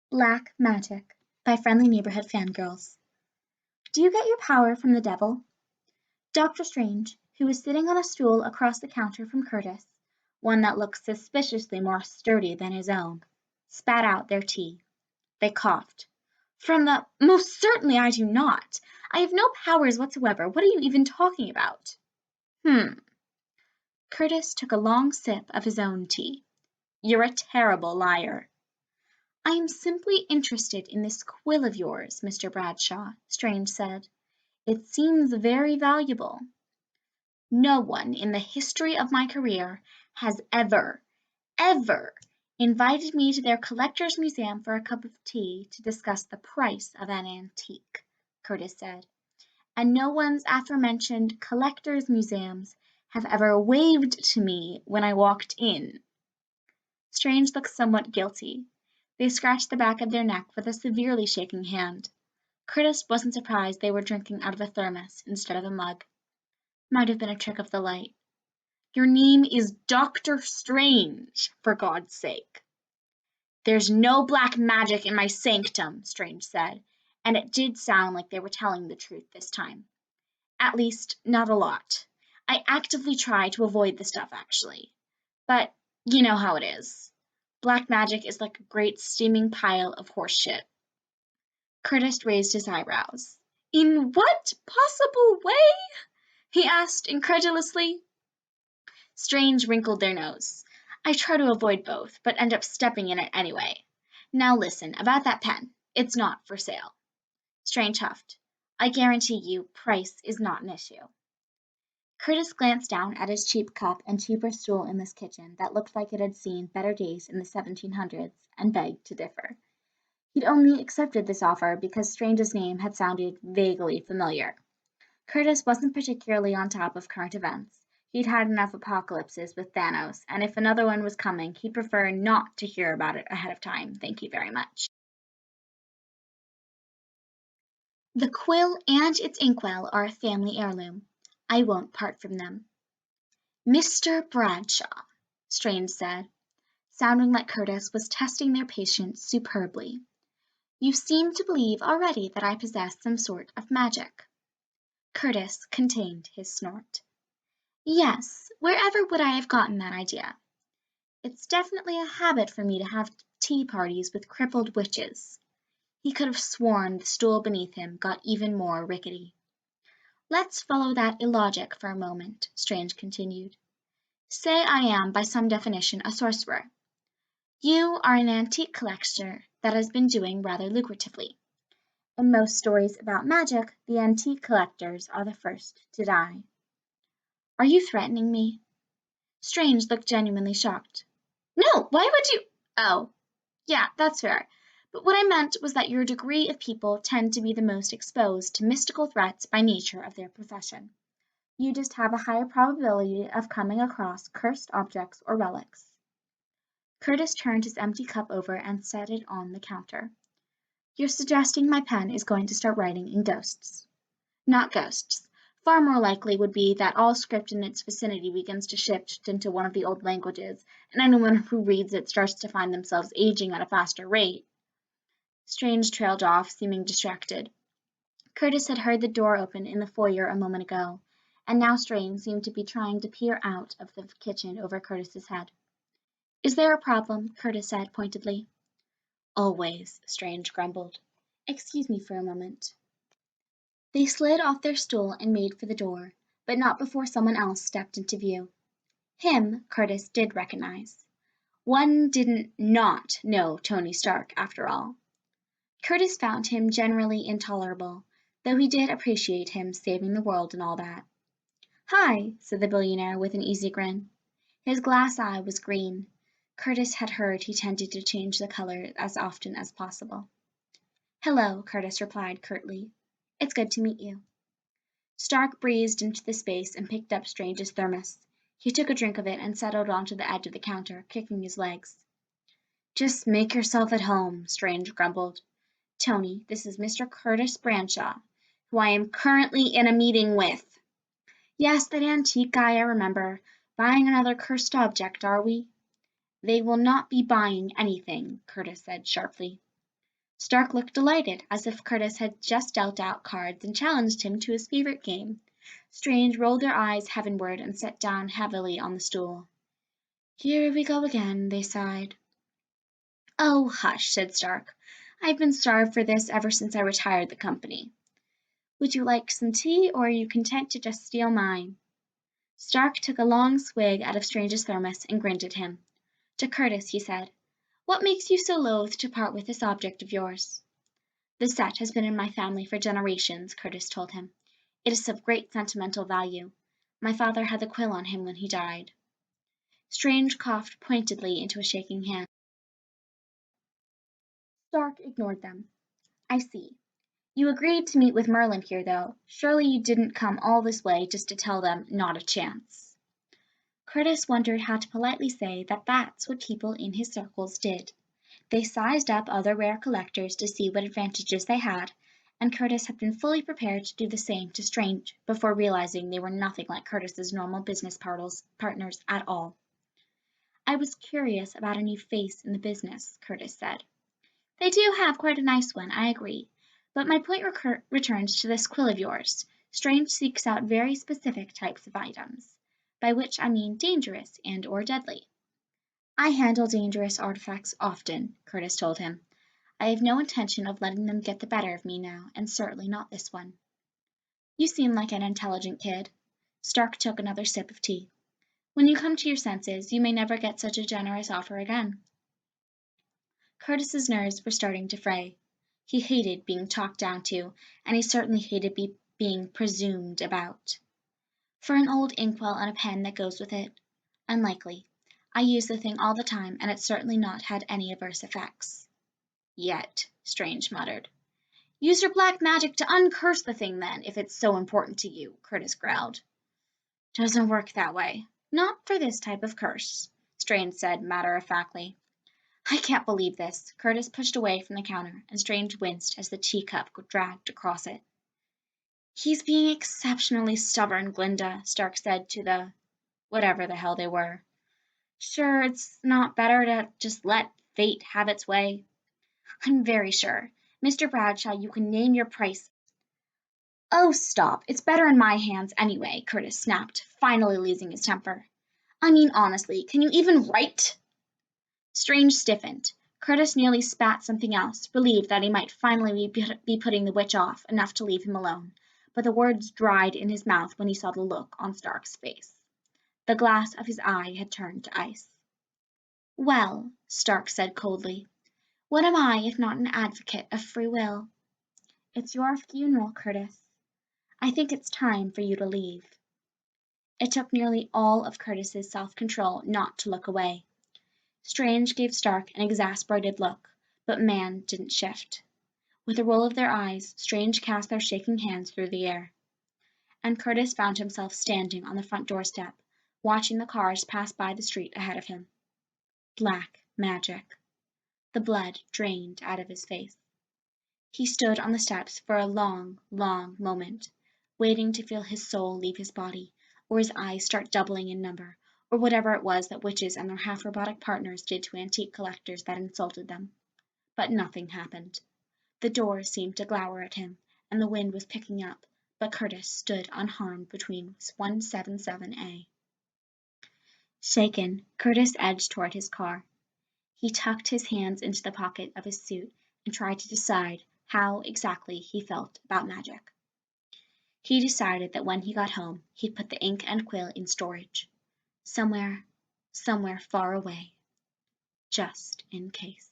Black Magic by Friendly Neighborhood Fangirls. Do you get your power from the devil? Dr. Strange, who was sitting on a stool across the counter from Curtis, one that looked suspiciously more sturdy than his own, spat out their tea. They coughed. Most certainly I do not. I have no powers whatsoever. What are you even talking about? Curtis took a long sip of his own tea. You're a terrible liar. I am simply interested in this quill of yours, Mr. Bradshaw, Strange said. It seems very valuable. No one in the history of my career has ever invited me to their collector's museum for a cup of tea to discuss the price of an antique, Curtis said. And no one's aforementioned collector's museums have ever waved to me when I walked in. Strange looked somewhat guilty. They scratched the back of their neck with a severely shaking hand. Curtis wasn't surprised they were drinking out of a thermos instead of a mug. Might have been a trick of the light. Your name is Dr. Strange, for God's sake. There's no black magic in my sanctum, Strange said, and it did sound like they were telling the truth this time. At least, not a lot. I actively try to avoid the stuff, actually. But you know how it is. Black magic is like a great steaming pile of horse shit. Curtis raised his eyebrows. In what possible way? He asked incredulously. Strange wrinkled their nose. I try to avoid both, but end up stepping in it anyway. Now listen, about that pen. It's not for sale. Strange huffed. I guarantee you, price is not an issue. Curtis glanced down at his cheap cup and cheaper stool in this kitchen that looked like it had seen better days in the 1700s, and begged to differ. He'd only accepted this offer because Strange's name had sounded vaguely familiar. Curtis wasn't particularly on top of current events. He'd had enough apocalypses with Thanos, and if another one was coming, he'd prefer not to hear about it ahead of time, thank you very much. The quill and its inkwell are a family heirloom. I won't part from them. Mr. Bradshaw, Strange said, sounding like Curtis was testing their patience superbly. You seem to believe already that I possess some sort of magic. Curtis contained his snort. Yes, wherever would I have gotten that idea? It's definitely a habit for me to have tea parties with crippled witches. He could have sworn the stool beneath him got even more rickety. Let's follow that illogic for a moment, Strange continued. Say I am, by some definition, a sorcerer. You are an antique collector that has been doing rather lucratively. In most stories about magic, the antique collectors are the first to die. Are you threatening me? Strange looked genuinely shocked. No, why would you? Oh, yeah, that's fair. But what I meant was that your degree of people tend to be the most exposed to mystical threats by nature of their profession. You just have a higher probability of coming across cursed objects or relics. Curtis turned his empty cup over and set it on the counter. You're suggesting my pen is going to start writing in ghosts. Not ghosts. Far more likely would be that all script in its vicinity begins to shift into one of the old languages, and anyone who reads it starts to find themselves aging at a faster rate. Strange trailed off, seeming distracted. Curtis had heard the door open in the foyer a moment ago, and now Strange seemed to be trying to peer out of the kitchen over Curtis's head. Is there a problem? Curtis said pointedly. Always, Strange grumbled. Excuse me for a moment. They slid off their stool and made for the door, but not before someone else stepped into view. Him Curtis did recognize. One didn't not know Tony Stark, after all. Curtis found him generally intolerable, though he did appreciate him saving the world and all that. Hi, said the billionaire with an easy grin. His glass eye was green. Curtis had heard he tended to change the color as often as possible. Hello, Curtis replied curtly. It's good to meet you. Stark breezed into the space and picked up Strange's thermos. He took a drink of it and settled onto the edge of the counter, kicking his legs. Just make yourself at home, Strange grumbled. Tony, this is Mr. Curtis Bradshaw, who I am currently in a meeting with. Yes, that antique guy I remember. Buying another cursed object, are we? They will not be buying anything, Curtis said sharply. Stark looked delighted, as if Curtis had just dealt out cards and challenged him to his favorite game. Strange rolled their eyes heavenward and sat down heavily on the stool. Here we go again, they sighed. Oh, hush, said Stark. I've been starved for this ever since I retired the company. Would you like some tea, or are you content to just steal mine? Stark took a long swig out of Strange's thermos and grinned at him. To Curtis, he said, What makes you so loath to part with this object of yours? The set has been in my family for generations, Curtis told him. It is of great sentimental value. My father had the quill on him when he died. Strange coughed pointedly into a shaking hand. Stark ignored them. I see. You agreed to meet with Merlin here, though. Surely you didn't come all this way just to tell them not a chance. Curtis wondered how to politely say that that's what people in his circles did. They sized up other rare collectors to see what advantages they had, and Curtis had been fully prepared to do the same to Strange before realizing they were nothing like Curtis's normal business partners at all. I was curious about a new face in the business, Curtis said. They do have quite a nice one, I agree. But my point returns to this quill of yours. Strange seeks out very specific types of items, by which I mean dangerous and or deadly. I handle dangerous artifacts often, Curtis told him. I have no intention of letting them get the better of me now, and certainly not this one. You seem like an intelligent kid. Stark took another sip of tea. When you come to your senses, you may never get such a generous offer again. Curtis's nerves were starting to fray. He hated being talked down to, and he certainly hated being presumed about. For an old inkwell and a pen that goes with it? Unlikely. I use the thing all the time, and it's certainly not had any adverse effects. Yet, Strange muttered. Use your black magic to uncurse the thing, then, if it's so important to you, Curtis growled. Doesn't work that way. Not for this type of curse, Strange said matter-of-factly. I can't believe this. Curtis pushed away from the counter, and Strange winced as the teacup dragged across it. He's being exceptionally stubborn, Glinda, Stark said to the whatever the hell they were. Sure, it's not better to just let fate have its way. I'm very sure. Mr. Bradshaw, you can name your price. Oh, stop. It's better in my hands anyway, Curtis snapped, finally losing his temper. I mean, honestly, can you even write? Strange stiffened. Curtis nearly spat something else, relieved that he might finally be putting the witch off enough to leave him alone, but the words dried in his mouth when he saw the look on Stark's face. The glass of his eye had turned to ice. Well, Stark said coldly, what am I if not an advocate of free will? It's your funeral, Curtis. I think it's time for you to leave. It took nearly all of Curtis's self-control not to look away. Strange gave Stark an exasperated look, but man didn't shift. With a roll of their eyes, Strange cast their shaking hands through the air. And Curtis found himself standing on the front doorstep, watching the cars pass by the street ahead of him. Black magic. The blood drained out of his face. He stood on the steps for a long, long moment, waiting to feel his soul leave his body, or his eyes start doubling in number, or whatever it was that witches and their half-robotic partners did to antique collectors that insulted them. But nothing happened. The door seemed to glower at him, and the wind was picking up, but Curtis stood unharmed between 177A. Shaken, Curtis edged toward his car. He tucked his hands into the pocket of his suit and tried to decide how exactly he felt about magic. He decided that when he got home, he'd put the ink and quill in storage. Somewhere far away, just in case.